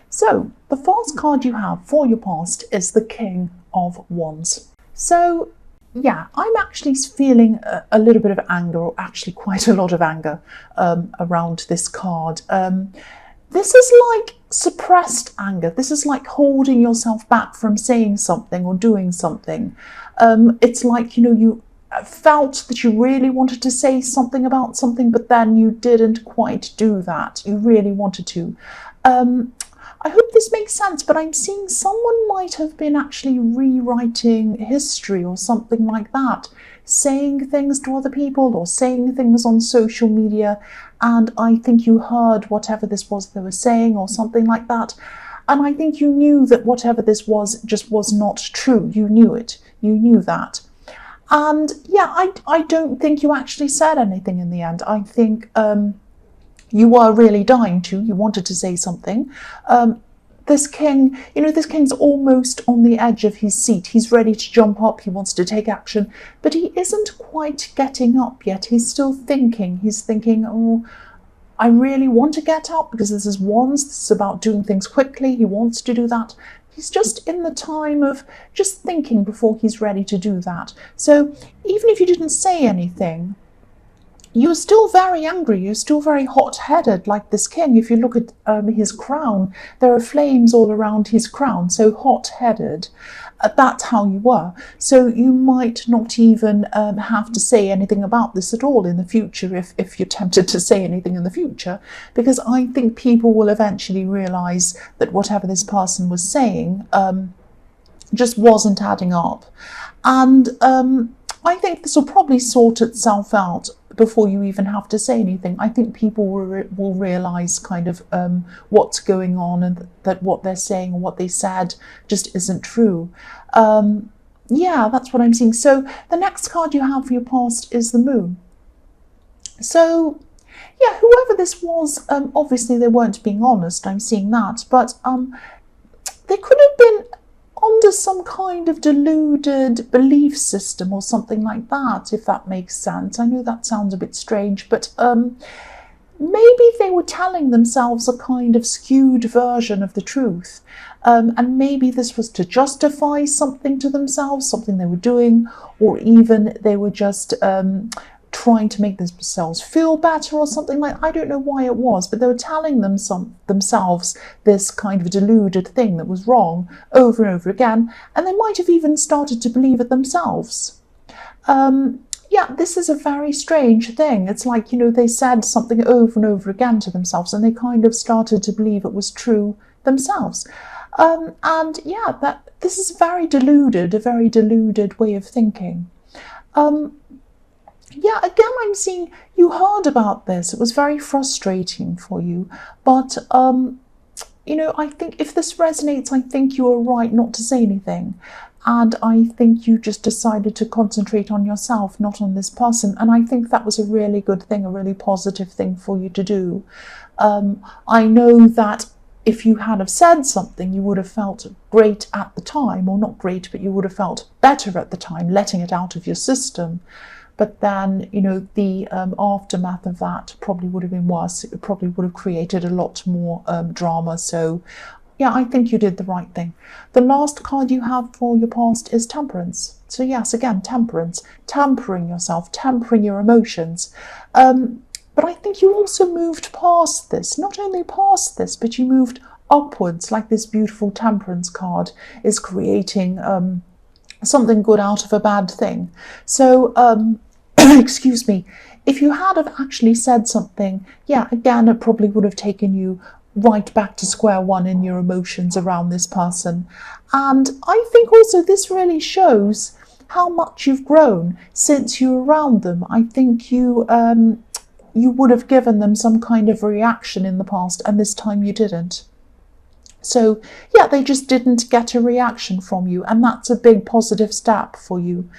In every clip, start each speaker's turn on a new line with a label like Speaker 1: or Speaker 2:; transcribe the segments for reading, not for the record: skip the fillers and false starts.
Speaker 1: So the first card you have for your past is the King of Wands. So yeah, I'm actually feeling a little bit of anger, or actually quite a lot of anger around this card. This is like suppressed anger. This is like holding yourself back from saying something or doing something. It's like, you felt that you really wanted to say something about something, but then you didn't quite do that. You really wanted to. I hope this makes sense, but I'm seeing someone might have been actually rewriting history or something like that, saying things to other people or saying things on social media, and I think you heard whatever this was they were saying or something like that, and I think you knew that whatever this was just was not true. You knew it. You knew that. And yeah, I don't think you actually said anything in the end. I think you were really dying to. You wanted to say something. This king, this king's almost on the edge of his seat. He's ready to jump up. He wants to take action, but he isn't quite getting up yet. He's still thinking. He's thinking, oh, I really want to get up because this is Wands. This is about doing things quickly. He wants to do that. He's just in the time of just thinking before he's ready to do that. So even if you didn't say anything, you're still very angry, you're still very hot-headed like this king. If you look at his crown, there are flames all around his crown, so hot-headed. That's how you were. So you might not even have to say anything about this at all in the future if you're tempted to say anything in the future, because I think people will eventually realise that whatever this person was saying just wasn't adding up. And I think this will probably sort itself out before you even have to say anything. I think people will realise kind of what's going on, and that what they're saying or what they said just isn't true. Yeah, that's what I'm seeing. So the next card you have for your past is the Moon. So yeah, whoever this was, obviously they weren't being honest, I'm seeing that, but they could have been under some kind of deluded belief system or something like that, if that makes sense. I know that sounds a bit strange, but maybe they were telling themselves a kind of skewed version of the truth. And maybe this was to justify something to themselves, something they were doing, or even they were just trying to make themselves feel better or something like. I don't know why it was, but they were telling themselves this kind of deluded thing that was wrong over and over again, and they might have even started to believe it themselves. Yeah, this is a very strange thing. It's like, they said something over and over again to themselves, and they kind of started to believe it was true themselves. And yeah, this is a very deluded way of thinking. Yeah, again, I'm seeing you heard about this. It was very frustrating for you. But, I think if this resonates, I think you are right not to say anything. And I think you just decided to concentrate on yourself, not on this person. And I think that was a really good thing, a really positive thing for you to do. I know that if you had have said something, you would have felt great at the time, or not great, but you would have felt better at the time, letting it out of your system. But then, the aftermath of that probably would have been worse. It probably would have created a lot more drama. So, yeah, I think you did the right thing. The last card you have for your past is Temperance. So, yes, again, Temperance. Tempering yourself, tempering your emotions. But I think you also moved past this. Not only past this, but you moved upwards, like this beautiful Temperance card is creating something good out of a bad thing. So, excuse me, if you had have actually said something, yeah, again, it probably would have taken you right back to square one in your emotions around this person. And I think also this really shows how much you've grown since you were around them. I think you would have given them some kind of reaction in the past, and this time you didn't. So, yeah, they just didn't get a reaction from you, and that's a big positive step for you.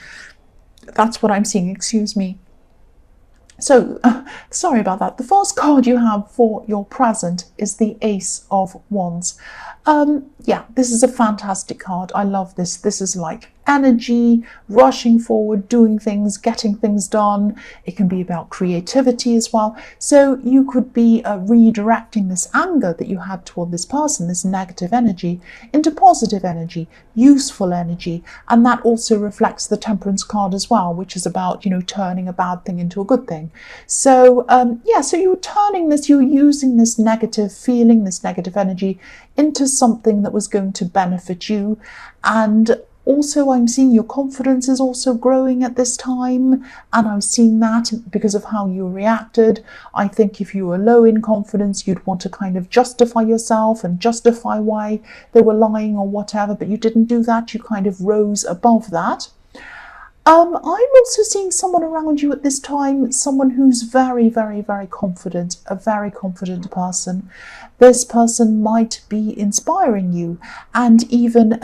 Speaker 1: That's what I'm seeing, excuse me. So, sorry about that. The first card you have for your present is the Ace of Wands. Yeah, this is a fantastic card. I love this. This is like energy, rushing forward, doing things, getting things done. It can be about creativity as well. So you could be redirecting this anger that you had toward this person, this negative energy, into positive energy, useful energy. And that also reflects the Temperance card as well, which is about, turning a bad thing into a good thing. So, so you're turning this, you're using this negative feeling, this negative energy into something that was going to benefit you. And also, I'm seeing your confidence is also growing at this time, and I'm seeing that because of how you reacted. I think if you were low in confidence, you'd want to kind of justify yourself and justify why they were lying or whatever, but you didn't do that. You kind of rose above that. I'm also seeing someone around you at this time, someone who's very, very, very confident, a very confident person. This person might be inspiring you, and even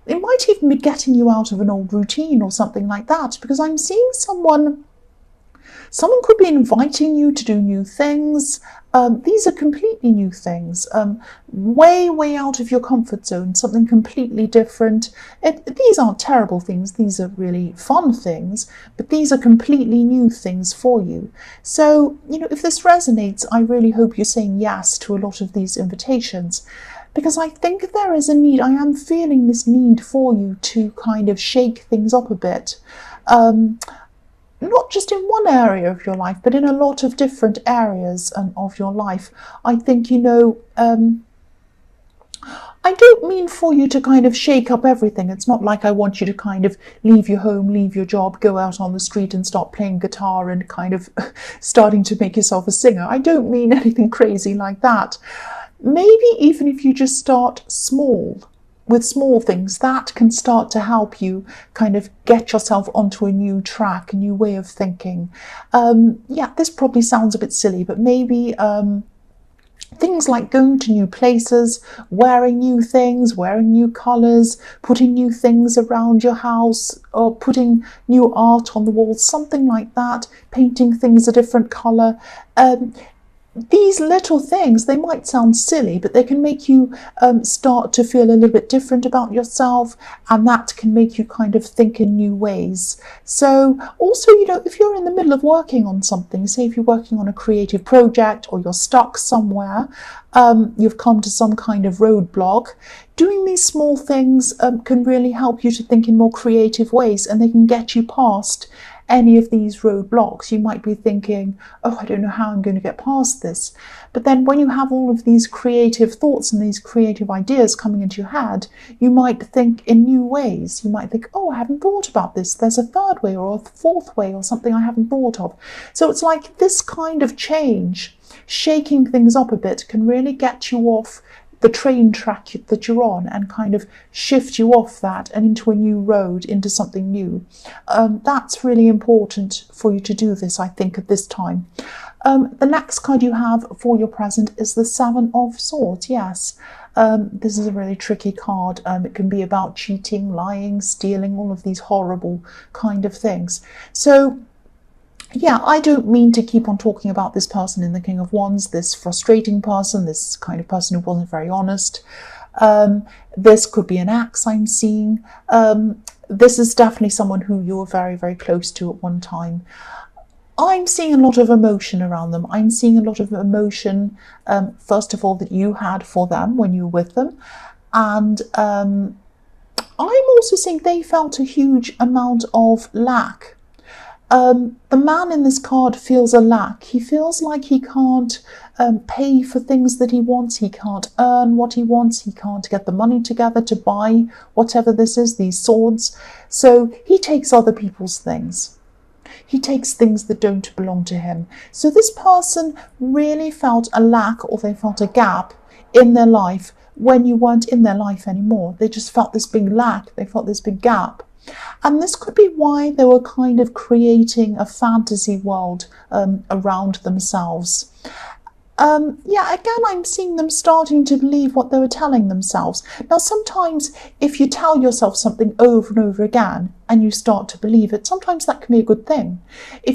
Speaker 1: it might even be getting you out of an old routine or something like that, because I'm seeing someone could be inviting you to do new things. These are completely new things, way, way out of your comfort zone, something completely different. These aren't terrible things, these are really fun things, but these are completely new things for you. So, if this resonates, I really hope you're saying yes to a lot of these invitations, because I think there is a need. I am feeling this need for you to kind of shake things up a bit. Not just in one area of your life, but in a lot of different areas of your life. I think, I don't mean for you to kind of shake up everything. It's not like I want you to kind of leave your home, leave your job, go out on the street and start playing guitar and kind of starting to make yourself a singer. I don't mean anything crazy like that. Maybe even if you just start small, with small things, that can start to help you kind of get yourself onto a new track, a new way of thinking. This probably sounds a bit silly, but maybe things like going to new places, wearing new things, wearing new colours, putting new things around your house, or putting new art on the walls, something like that, painting things a different colour. These little things, they might sound silly, but they can make you start to feel a little bit different about yourself, and that can make you kind of think in new ways. So also, if you're in the middle of working on something, say if you're working on a creative project or you're stuck somewhere, you've come to some kind of roadblock, doing these small things can really help you to think in more creative ways, and they can get you past any of these roadblocks. You might be thinking, I don't know how I'm going to get past this. But then when you have all of these creative thoughts and these creative ideas coming into your head, you might think in new ways. You might think, I haven't thought about this. There's a third way or a fourth way or something I haven't thought of. So it's like this kind of change, shaking things up a bit, can really get you off the train track that you're on and kind of shift you off that and into a new road, into something new. That's really important for you to do this, I think, at this time. The next card you have for your present is the Seven of Swords. Yes, this is a really tricky card. It can be about cheating, lying, stealing, all of these horrible kind of things. So I don't mean to keep on talking about this person in the King of Wands, this frustrating person, this kind of person who wasn't very honest. This could be an ex I'm seeing. This is definitely someone who you were very, very close to at one time. I'm seeing a lot of emotion around them. I'm seeing a lot of emotion, first of all, that you had for them when you were with them. And I'm also seeing they felt a huge amount of lack. The man in this card feels a lack. He feels like he can't pay for things that he wants. He can't earn what he wants. He can't get the money together to buy whatever this is, these swords. So he takes other people's things. He takes things that don't belong to him. So this person really felt a lack, or they felt a gap in their life when you weren't in their life anymore. They just felt this big lack. They felt this big gap. And this could be why they were kind of creating a fantasy world around themselves. Again, I'm seeing them starting to believe what they were telling themselves. Now, sometimes if you tell yourself something over and over again and you start to believe it, sometimes that can be a good thing. For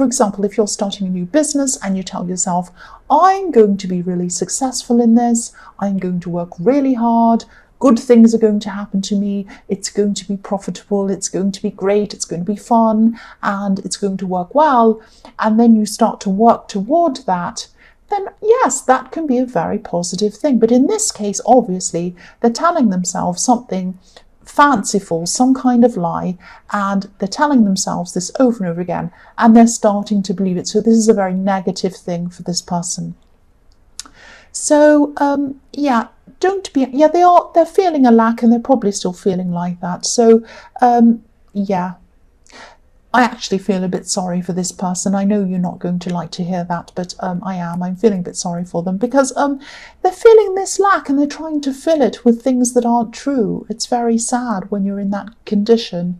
Speaker 1: example, if you're starting a new business and you tell yourself, I'm going to be really successful in this, I'm going to work really hard, good things are going to happen to me, it's going to be profitable, it's going to be great, it's going to be fun, and it's going to work well, and then you start to work toward that, then yes, that can be a very positive thing. But in this case, obviously, they're telling themselves something fanciful, some kind of lie, and they're telling themselves this over and over again, and they're starting to believe it. So this is a very negative thing for this person. So they're feeling a lack, and they're probably still feeling like that. So I actually feel a bit sorry for this person. I know you're not going to like to hear that, but I'm feeling a bit sorry for them, because they're feeling this lack and they're trying to fill it with things that aren't true. It's very sad when you're in that condition.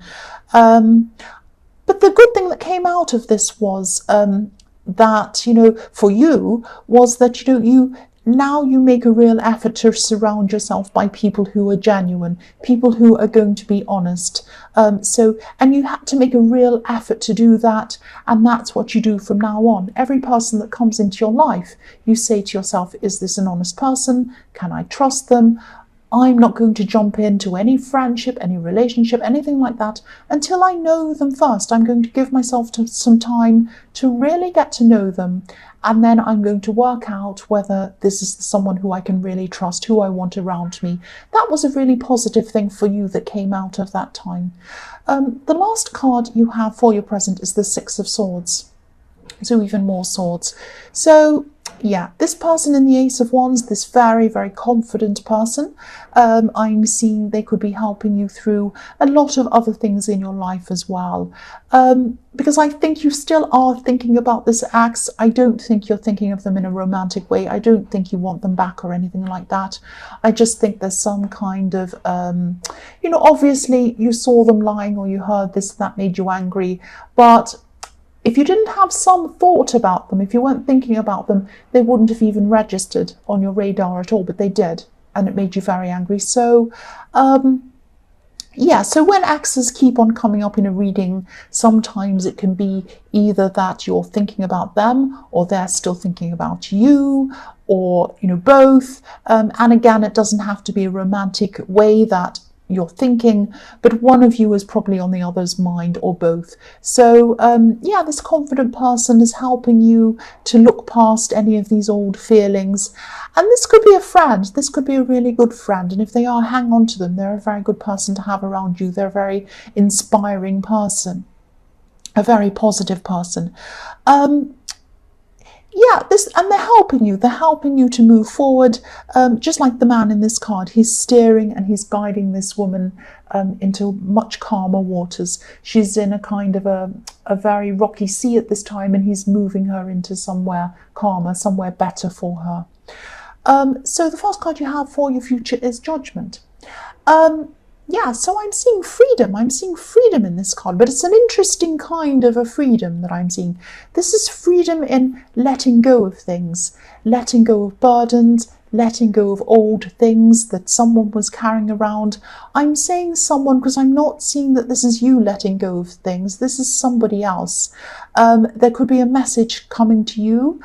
Speaker 1: But the good thing that came out of this was that, for you, was that, you make a real effort to surround yourself by people who are genuine, people who are going to be honest. And you had to make a real effort to do that, and that's what you do from now on. Every person that comes into your life, you say to yourself, is this an honest person? Can I trust them? I'm not going to jump into any friendship, any relationship, anything like that until I know them first. I'm going to give myself some time to really get to know them. And then I'm going to work out whether this is someone who I can really trust, who I want around me. That was a really positive thing for you that came out of that time. The last card you have for your present is the Six of Swords. So even more swords. So yeah, this person in the Ace of Wands, this very, very confident person, I'm seeing they could be helping you through a lot of other things in your life as well. Because I think you still are thinking about this ex. I don't think you're thinking of them in a romantic way. I don't think you want them back or anything like that. I just think there's some kind of, obviously you saw them lying or you heard this, that made you angry. But if you didn't have some thought about them, if you weren't thinking about them, they wouldn't have even registered on your radar at all, but they did, and it made you very angry. So, so when exes keep on coming up in a reading, sometimes it can be either that you're thinking about them, or they're still thinking about you, or, both. And again, it doesn't have to be a romantic way that you're thinking, but one of you is probably on the other's mind, or both. So this confident person is helping you to look past any of these old feelings. And this could be a friend, this could be a really good friend, and if they are, hang on to them. They're a very good person to have around you. They're a very inspiring person, a very positive person. And they're helping you to move forward, just like the man in this card. He's steering and he's guiding this woman into much calmer waters. She's in a kind of a very rocky sea at this time, and he's moving her into somewhere calmer, somewhere better for her. So the first card you have for your future is Judgment. So I'm seeing freedom. I'm seeing freedom in this card, but it's an interesting kind of a freedom that I'm seeing. This is freedom in letting go of things, letting go of burdens, letting go of old things that someone was carrying around. I'm saying someone because I'm not seeing that this is you letting go of things. This is somebody else. There could be a message coming to you.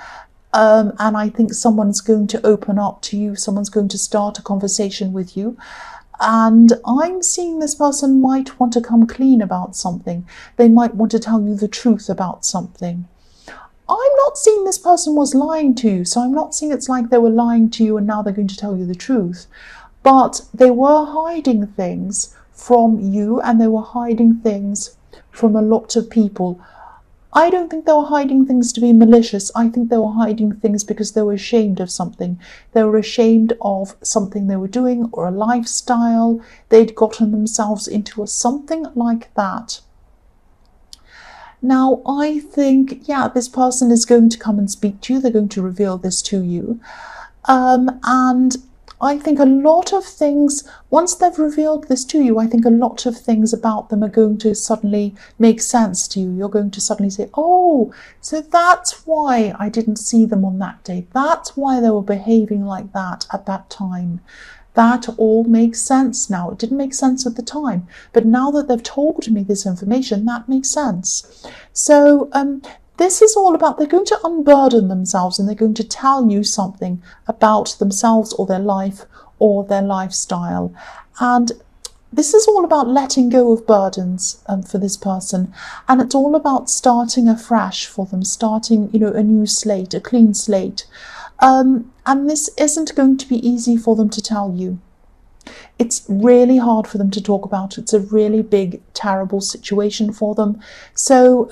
Speaker 1: And I think someone's going to open up to you. Someone's going to start a conversation with you. And I'm seeing this person might want to come clean about something. They might want to tell you the truth about something. I'm not seeing this person was lying to you. So I'm not seeing it's like they were lying to you and now they're going to tell you the truth. But they were hiding things from you, and they were hiding things from a lot of people. I don't think they were hiding things to be malicious. I think they were hiding things because they were ashamed of something. They were ashamed of something they were doing, or a lifestyle. They'd gotten themselves into something like that. Now, I think, this person is going to come and speak to you. They're going to reveal this to you. And I think a lot of things, once they've revealed this to you, I think a lot of things about them are going to suddenly make sense to you. You're going to suddenly say, oh, so that's why I didn't see them on that day. That's why they were behaving like that at that time. That all makes sense now. It didn't make sense at the time, but now that they've told me this information, that makes sense. So this is all about, they're going to unburden themselves, and they're going to tell you something about themselves or their life or their lifestyle. And this is all about letting go of burdens for this person, and it's all about starting afresh for them, starting, a new slate, a clean slate. And this isn't going to be easy for them to tell you. It's really hard for them to talk about. It's a really big, terrible situation for them. So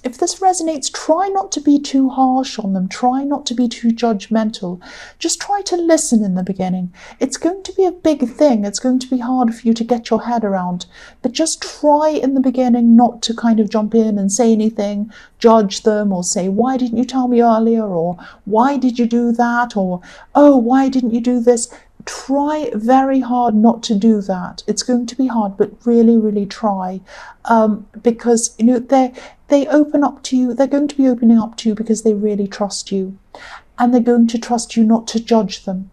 Speaker 1: if this resonates, try not to be too harsh on them. Try not to be too judgmental. Just try to listen in the beginning. It's going to be a big thing. It's going to be hard for you to get your head around. But just try in the beginning not to kind of jump in and say anything, judge them, or say, why didn't you tell me earlier? Or why did you do that? Or, oh, why didn't you do this? Try very hard not to do that. It's going to be hard, but really, really try, because they open up to you. They're going to be opening up to you because they really trust you, and they're going to trust you not to judge them.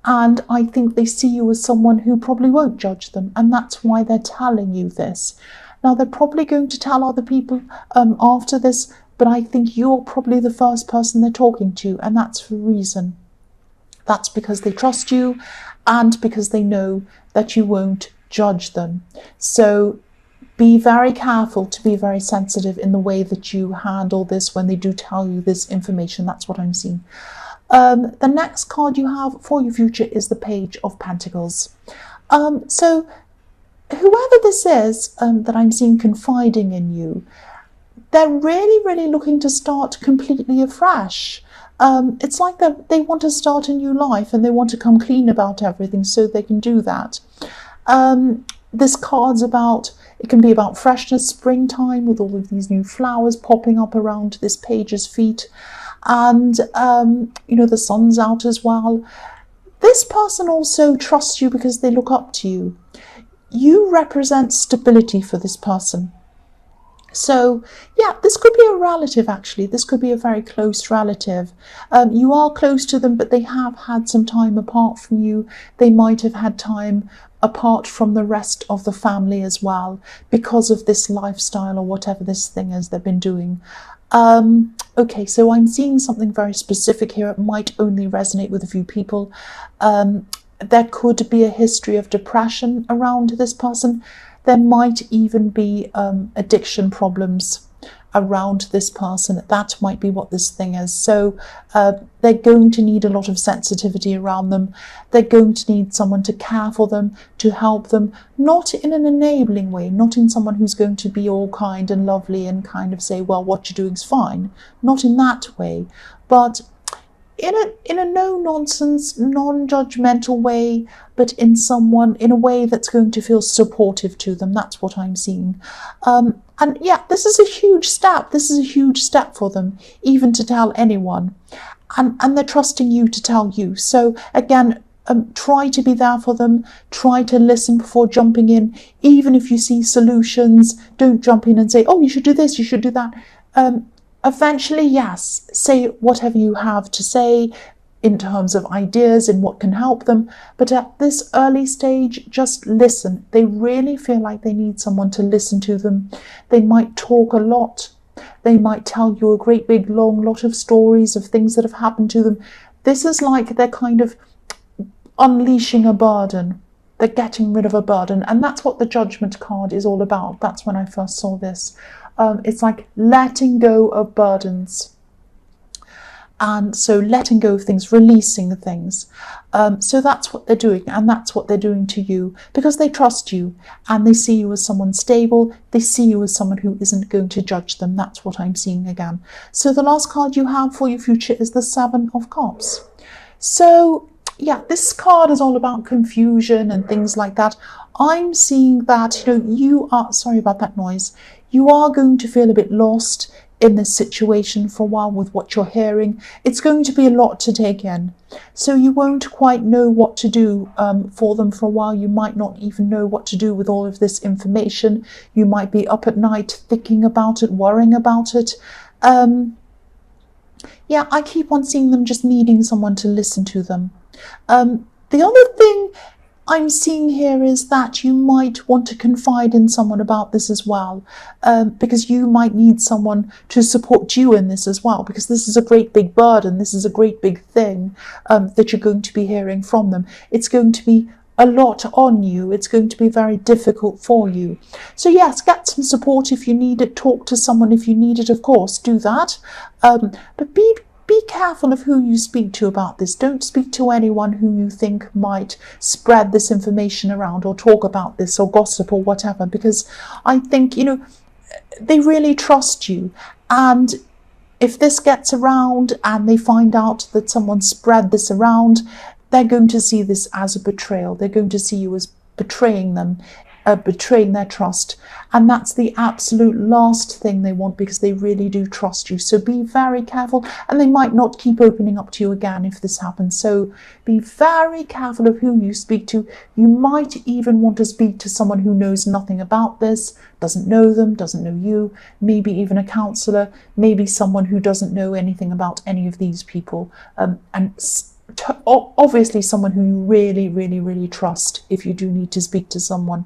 Speaker 1: And I think they see you as someone who probably won't judge them, and that's why they're telling you this. Now, they're probably going to tell other people after this, but I think you're probably the first person they're talking to, and that's for a reason. That's because they trust you, and because they know that you won't judge them. So be very careful to be very sensitive in the way that you handle this when they do tell you this information. That's what I'm seeing. The next card you have for your future is the Page of Pentacles. So whoever this is that I'm seeing confiding in you, they're really, really looking to start completely afresh. It's like they want to start a new life, and they want to come clean about everything so they can do that. This card's it can be about freshness, springtime, with all of these new flowers popping up around this page's feet. And, the sun's out as well. This person also trusts you because they look up to you. You represent stability for this person. So, yeah, this could be a relative, actually. This could be a very close relative. You are close to them, but they have had some time apart from you. They might have had time apart from the rest of the family as well, because of this lifestyle or whatever this thing is they've been doing. Okay, so I'm seeing something very specific here. It might only resonate with a few people. There could be a history of depression around this person. There might even be addiction problems around this person. That might be what this thing is. So they're going to need a lot of sensitivity around them. They're going to need someone to care for them, to help them, not in an enabling way, not in someone who's going to be all kind and lovely and kind of say, well, what you're doing's fine. Not in that way, but in a no-nonsense, non-judgmental way, but in a way that's going to feel supportive to them. That's what I'm seeing. And yeah, this is a huge step. This is a huge step for them, even to tell anyone. And they're trusting you to tell you. So again, try to be there for them. Try to listen before jumping in. Even if you see solutions, don't jump in and say, oh, you should do this, you should do that. Eventually, yes, say whatever you have to say in terms of ideas and what can help them. But at this early stage, just listen. They really feel like they need someone to listen to them. They might talk a lot. They might tell you a great big long lot of stories of things that have happened to them. This is like they're kind of unleashing a burden. They're getting rid of a burden. And that's what the Judgment card is all about. That's when I first saw this. It's like letting go of burdens. And so letting go of things, releasing things. So that's what they're doing, and that's what they're doing to you, because they trust you and they see you as someone stable. They see you as someone who isn't going to judge them. That's what I'm seeing again. So the last card you have for your future is the Seven of Cups. So yeah, this card is all about confusion and things like that. I'm seeing that, you are, sorry about that noise, you are going to feel a bit lost in this situation for a while with what you're hearing. It's going to be a lot to take in. So you won't quite know what to do for them for a while. You might not even know what to do with all of this information. You might be up at night thinking about it, worrying about it. Yeah, I keep on seeing them just needing someone to listen to them. The other thing I'm seeing here is that you might want to confide in someone about this as well, because you might need someone to support you in this as well, because this is a great big burden, this is a great big thing that you're going to be hearing from them. It's going to be a lot on you. It's going to be very difficult for you. So yes, get some support if you need it. Talk to someone if you need it, of course, do that. But be careful of who you speak to about this. Don't speak to anyone who you think might spread this information around or talk about this or gossip or whatever, because I think, you know, they really trust you. And if this gets around and they find out that someone spread this around, they're going to see this as a betrayal. They're going to see you as betraying them, betraying their trust. And that's the absolute last thing they want, because they really do trust you. So be very careful, and they might not keep opening up to you again if this happens. So be very careful of who you speak to. You might even want to speak to someone who knows nothing about this, doesn't know them, doesn't know you, maybe even a counsellor, maybe someone who doesn't know anything about any of these people, and obviously someone who you really, really, really trust if you do need to speak to someone.